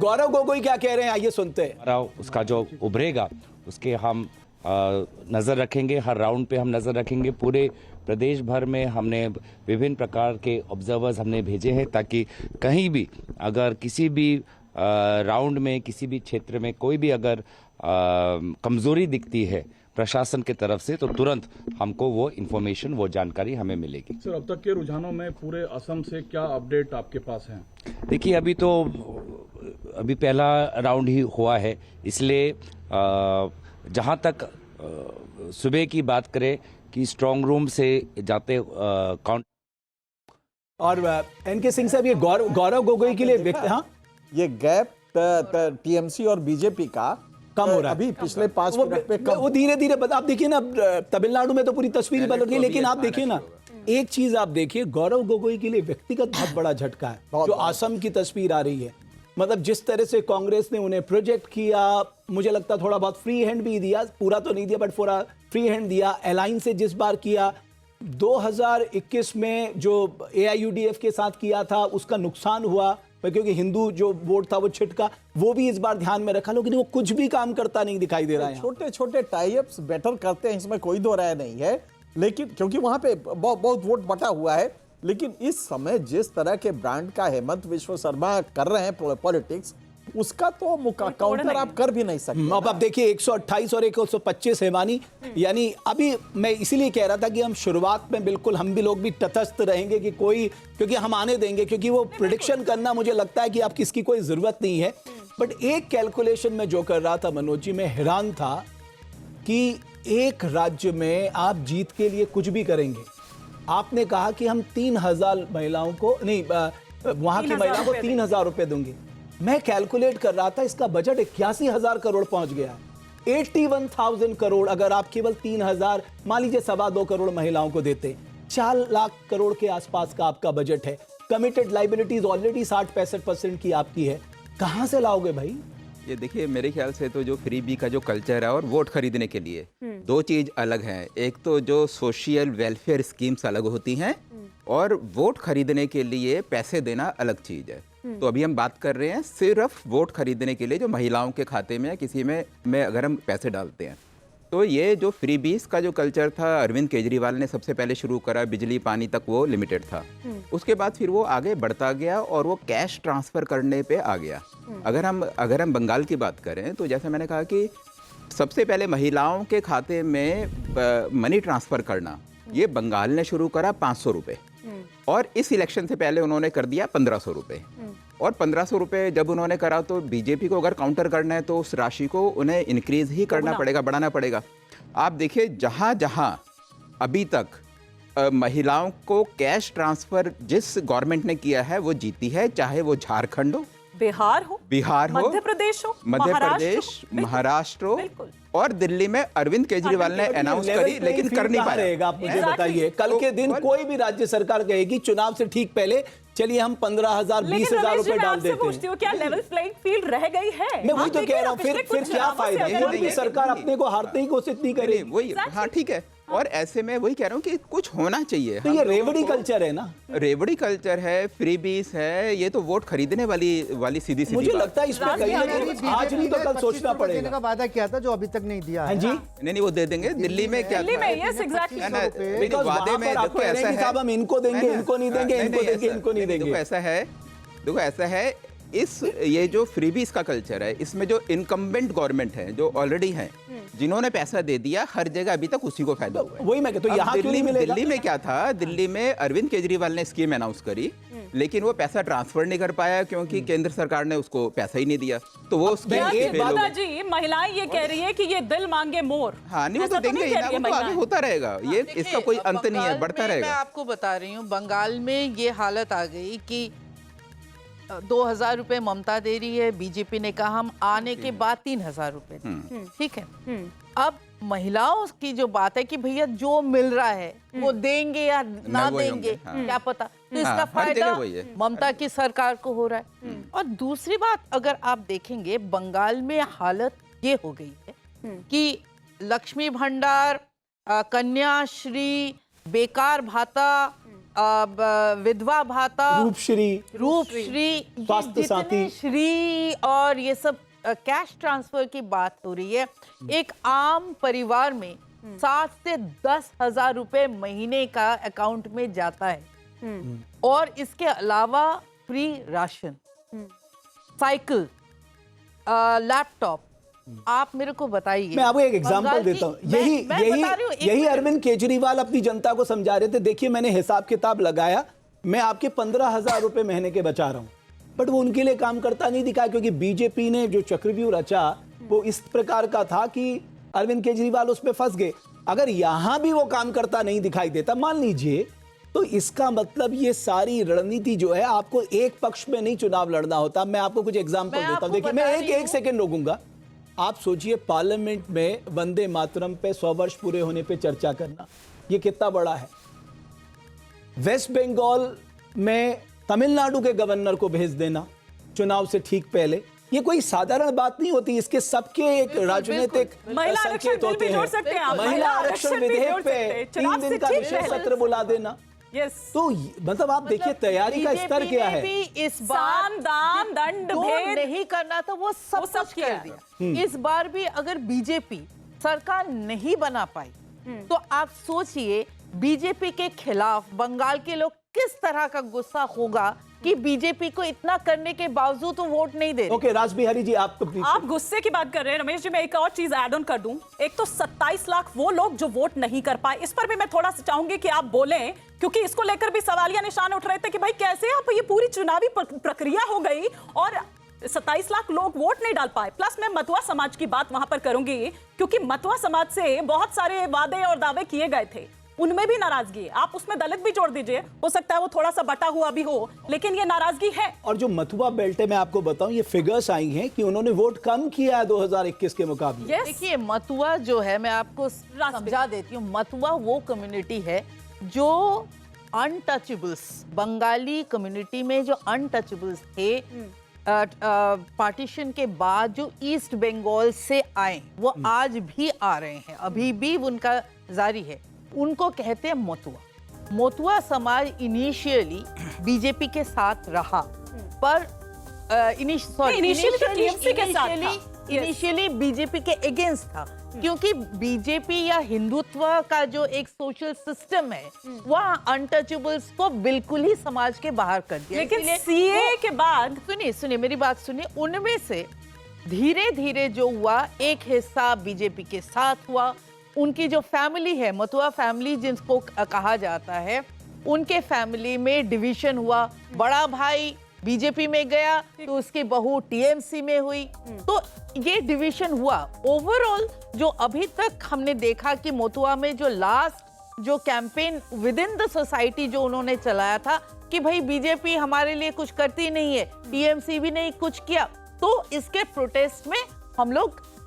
गौरव गोगोई क्या कह रहे हैं, आइए सुनते हैं। उसका जो उभरेगा उसके हम नज़र रखेंगे, हर राउंड पे हम नज़र रखेंगे। पूरे प्रदेश भर में हमने विभिन्न प्रकार के ऑब्जर्वर्स हमने भेजे हैं, ताकि कहीं भी अगर किसी भी राउंड में, किसी भी क्षेत्र में कोई भी अगर कमज़ोरी दिखती है प्रशासन की तरफ से, तो तुरंत हमको वो इन्फॉर्मेशन, वो जानकारी हमें मिलेगी। सर, अब तक के रुझानों में पूरे असम से क्या अपडेट आपके पास है? देखिए, अभी पहला राउंड ही हुआ है, इसलिए जहाँ तक सुबह की बात करें कि स्ट्रांग रूम से जाते काउंट। और एनके सिंह साहब, ये गौरव गोगोई के लिए हाँ, ये गैप टीएमसी और बीजेपी का कम हो रहा है अभी पिछले 5 मिनट पे कम। वो धीरे धीरे आप देखिए ना, तमिलनाडु में तो पूरी तस्वीर बदल गई, लेकिन आप देखिए ना, एक चीज आप देखिए, गौरव गोगोई के लिए व्यक्तिगत बहुत बड़ा झटका है जो असम की तस्वीर आ रही है। मतलब जिस तरह से कांग्रेस ने उन्हें प्रोजेक्ट किया, मुझे लगता थोड़ा बहुत फ्री हैंड भी दिया, पूरा तो नहीं दिया बट पूरा फ्री हैंड दिया। अलायंस से जिस बार किया 2021 में जो AIUDF के साथ किया था, उसका नुकसान हुआ क्योंकि हिंदू जो वोट था वो छिटका, वो भी इस बार ध्यान में रखा, लेकिन वो कुछ भी काम करता नहीं दिखाई दे रहा है। छोटे छोटे टाई अप्स बेटर करते हैं, इसमें कोई दो राय नहीं है, लेकिन क्योंकि वहां पे बहुत वोट बटा हुआ है। लेकिन इस समय जिस तरह के ब्रांड का हेमंत विश्व शर्मा कर रहे हैं पॉलिटिक्स, उसका तो काउंटर आप कर भी नहीं सकते। अब आप देखिए 128 और 125 हेमानी, यानी अभी मैं इसीलिए कह रहा था कि हम शुरुआत में बिल्कुल हम भी लोग भी तटस्थ रहेंगे कि कोई, क्योंकि हम आने देंगे, क्योंकि वो प्रेडिक्शन करना मुझे लगता है कि आप किसकी कोई जरूरत नहीं है। बट एक कैलकुलेशन में जो कर रहा था मनोज जी, मैं हैरान था कि एक राज्य में आप जीत के लिए कुछ भी करेंगे। आपने कहा कि हम 3000 महिलाओं को नहीं, वहां की महिलाओं को 3000 रुपए दूंगे। मैं कैलकुलेट कर रहा था, इसका बजट 81,000 करोड़ पहुंच गया। 81,000 करोड़ अगर आप केवल 3000, मान लीजिए 2.25 करोड़ महिलाओं को देते, 4 लाख करोड़ के आसपास का आपका बजट है। कमिटेड लाइबिलिटीज ऑलरेडी 60-65% की आपकी है, कहां से लाओगे भाई? ये देखिए, मेरे ख्याल से तो जो फ्री बी का जो कल्चर है और वोट खरीदने के लिए दो चीज अलग हैं। एक तो जो सोशल वेलफेयर स्कीम्स अलग होती हैं, और वोट खरीदने के लिए पैसे देना अलग चीज है। तो अभी हम बात कर रहे हैं सिर्फ वोट खरीदने के लिए, जो महिलाओं के खाते में या किसी में अगर हम पैसे डालते हैं। तो ये जो फ्री बीस का जो कल्चर था, अरविंद केजरीवाल ने सबसे पहले शुरू करा, बिजली पानी तक वो लिमिटेड था। उसके बाद फिर वो आगे बढ़ता गया और वो कैश ट्रांसफर करने पे आ गया। अगर हम बंगाल की बात करें, तो जैसे मैंने कहा कि सबसे पहले महिलाओं के खाते में मनी ट्रांसफर करना, ये बंगाल ने शुरू करा 500 रुपये, और इस इलेक्शन से पहले उन्होंने कर दिया 1500 रुपये। और 1500 रुपये जब उन्होंने करा, तो बीजेपी को अगर काउंटर करना है तो उस राशि को उन्हें इंक्रीज ही करना पड़ेगा, बढ़ाना पड़ेगा। आप देखिए, जहां जहां अभी तक महिलाओं को कैश ट्रांसफर जिस गवर्नमेंट ने किया है वो जीती है, चाहे वो झारखंड हो, बिहार हो, मध्य प्रदेश महाराष्ट्र हो, और दिल्ली में अरविंद केजरीवाल ने अनाउंस करी, लेकिन कर नहीं पा रहे। आप मुझे बताइए, कल के दिन कोई भी राज्य सरकार कहेगी चुनाव से ठीक पहले चलिए हम 15,000 20,000 रुपए डाल देते हैं। क्या लेवल प्लेइंग फील्ड रह गई है? मैं वही तो कह रहा हूँ, फिर क्या फायदा? कोई भी सरकार अपने को हारने की कोशिश नहीं करेगी। वही, हाँ ठीक है। और ऐसे में वही कह रहा हूँ कि कुछ होना चाहिए। तो ये रेवड़ी कल्चर है ना, रेवड़ी कल्चर है, फ्री बीस है, ये तो वोट खरीदने वाली सीधी मुझे लगता है इसमें कहीं ना कहीं आज नहीं तो कल सोचना पड़ेगा। देने का वादा किया था जो अभी तक नहीं दिया है। जी नहीं, वो दे देंगे। दिल्ली में क्या दिल्ली में, यस एग्जैक्टली, वादे में देखो ऐसा है, हम इनको देंगे, इनको नहीं देंगे, इनको देंगे, इनको नहीं देंगे। देखो ऐसा है, ये जो फ्रीबीज का कल्चर है, इसमें जो इनकम्बेंट गवर्नमेंट है, जो ऑलरेडी है, जिन्होंने पैसा दे दिया, हर जगह अभी तक उसी को फायदा हुआ है। वही मैं कहता हूं, यहाँ क्यों नहीं मिलेगा? दिल्ली में क्या था, दिल्ली में अरविंद केजरीवाल ने स्कीम अनाउंस करी, लेकिन वो पैसा ट्रांसफर नहीं कर पाया क्योंकि केंद्र सरकार ने उसको पैसा ही नहीं दिया। तो वो जी, महिलाएं ये कह रही है कि ये दिल मांगे मोर। हाँ, नहीं, वो तो देंगे ही ना, वो तो आगे होता रहेगा, ये इसका कोई अंत नहीं है, बढ़ता रहेगा। मैं आपको बता रही हूँ, बंगाल में ये हालत आ गई कि 2000 रुपए ममता दे रही है, बीजेपी ने कहा हम आने के बाद 3000 रुपए, ठीक है। अब महिलाओं की जो बात है कि भैया जो मिल रहा है वो देंगे या ना देंगे, क्या पता, तो इसका फायदा ममता की सरकार को हो रहा है। और दूसरी बात, अगर आप देखेंगे, बंगाल में हालत ये हो गई है कि लक्ष्मी भंडार, कन्याश्री, बेकार भाता, विधवा भाता, रूपश्री, ये स्वास्थ्य जितने साथी, श्री और ये सब कैश ट्रांसफर की बात हो रही है। एक आम परिवार में 7 से 10 हजार रुपए महीने का अकाउंट में जाता है और इसके अलावा फ्री राशन, साइकिल, लैपटॉप। आप मेरे को बताइए। मैं आपको एक एग्जांपल बंगाल देता हूँ। की- मैं बता रही हूँ, एक यही मिनट। अरविंद केजरीवाल अपनी जनता को समझा रहे थे। देखिए, मैंने हिसाब किताब लगाया, मैं आपके 15,000 रुपए महीने के बचा रहा हूँ, बट वो उनके लिए काम करता नहीं दिखा, क्योंकि बीजेपी ने जो चक्रव्यूह रचा वो इस प्रकार का था कि अरविंद केजरीवाल उस पर फंस गए। अगर यहां भी वो काम करता नहीं दिखाई देता, मान लीजिए, तो इसका मतलब ये सारी रणनीति जो है, आपको एक पक्ष में नहीं चुनाव लड़ना होता। मैं आपको कुछ एग्जांपल मैं देता हूं। आपको देखिए, बता मैं रही हूं। एक सेकंड रोकूंगा। आप सोचिए, पार्लियामेंट में वंदे मातरम पे 100 वर्ष पूरे होने पे चर्चा करना, ये कितना बड़ा है। वेस्ट बंगाल में तमिलनाडु के गवर्नर को भेज देना चुनाव से ठीक पहले, ये कोई साधारण बात नहीं होती। इसके सबके एक राजनीतिक महिला आरक्षण संकेत बिल होते भी जोड़ सकते हैं आप। हैं। महिला आरक्षण भी विधेयक जोड़ सकते हैं। पे चुनाव 3 दिन से का ठीक विशेष पहले। सत्र बुला देना। यस, तो मतलब आप देखिए, तैयारी का स्तर BJP क्या ने है। भी इस बार साम दाम दंड जो भेद नहीं करना था वो सब वो सब कुछ किया। कर दिया। इस बार भी अगर बीजेपी सरकार नहीं बना पाई तो आप सोचिए बीजेपी के खिलाफ बंगाल के लोग किस तरह का गुस्सा होगा कि बीजेपी को इतना करने के बावजूद तो वोट नहीं दे रहे। ओके, राज बिहारी जी, आप आप गुस्से की बात कर रहे हैं रमेश जी। मैं एक और चीज ऐड ऑन कर दूं। एक तो 27 लाख वो लोग जो वोट नहीं कर पाए, इस पर भी मैं थोड़ा सा चाहूंगी कि आप बोलें, क्योंकि इसको लेकर भी सवालिया निशान उठ रहे थे कि भाई कैसे आप, ये पूरी चुनावी प्रक्रिया हो गई और 27 लाख लोग वोट नहीं डाल पाए। प्लस मैं मतुआ समाज की बात वहां पर करूंगी, क्योंकि मतुआ समाज से बहुत सारे वादे और दावे किए गए थे, उनमें भी नाराजगी है। आप उसमें दलित भी जोड़ दीजिए, हो सकता है वो थोड़ा सा बटा हुआ भी हो, लेकिन ये नाराजगी है। और जो मथुआ बेल्ट है, मैं आपको बताऊं, ये फिगर्स आई हैं कि उन्होंने वोट कम किया है 2021 के मुकाबले। Yes. देखिए, मतुआ जो है, मैं आपको समझा देती हूँ। मतुआ वो कम्युनिटी है जो अनटचेबल्स, बंगाली कम्युनिटी में जो अनटचेबल्स थे, पार्टीशन के बाद जो ईस्ट बंगाल से आए, वो आज भी आ रहे हैं, अभी भी उनका जारी है। उनको कहते हैं मतुआ। मतुआ समाज इनिशियली बीजेपी के साथ रहा, पर इनिशियली बीजेपी के अगेंस्ट था, क्योंकि बीजेपी या हिंदुत्व का जो एक सोशल सिस्टम है वह अनटचेबल्स को बिल्कुल ही समाज के बाहर कर दिया। लेकिन सीए के बाद सुनिए मेरी बात सुनिए, उनमें से धीरे धीरे जो हुआ, एक हिस्सा बीजेपी के साथ हुआ। उनकी जो फैमिली है, मतुआ फैमिली जिसको कहा जाता है, उनके फैमिली में डिवीजन हुआ। बड़ा भाई बीजेपी में गया तो उसकी बहू टीएमसी में हुई, तो ये डिवीजन हुआ। ओवरऑल जो अभी तक हमने देखा कि मतुआ में जो लास्ट जो campaign with in the society जो उन्होंने चलाया था कि भाई बीजेपी हमारे लिए कुछ करती नहीं है, टीएमसी भी नहीं कुछ किया, तो इसके प्रोटेस्ट में हम लोग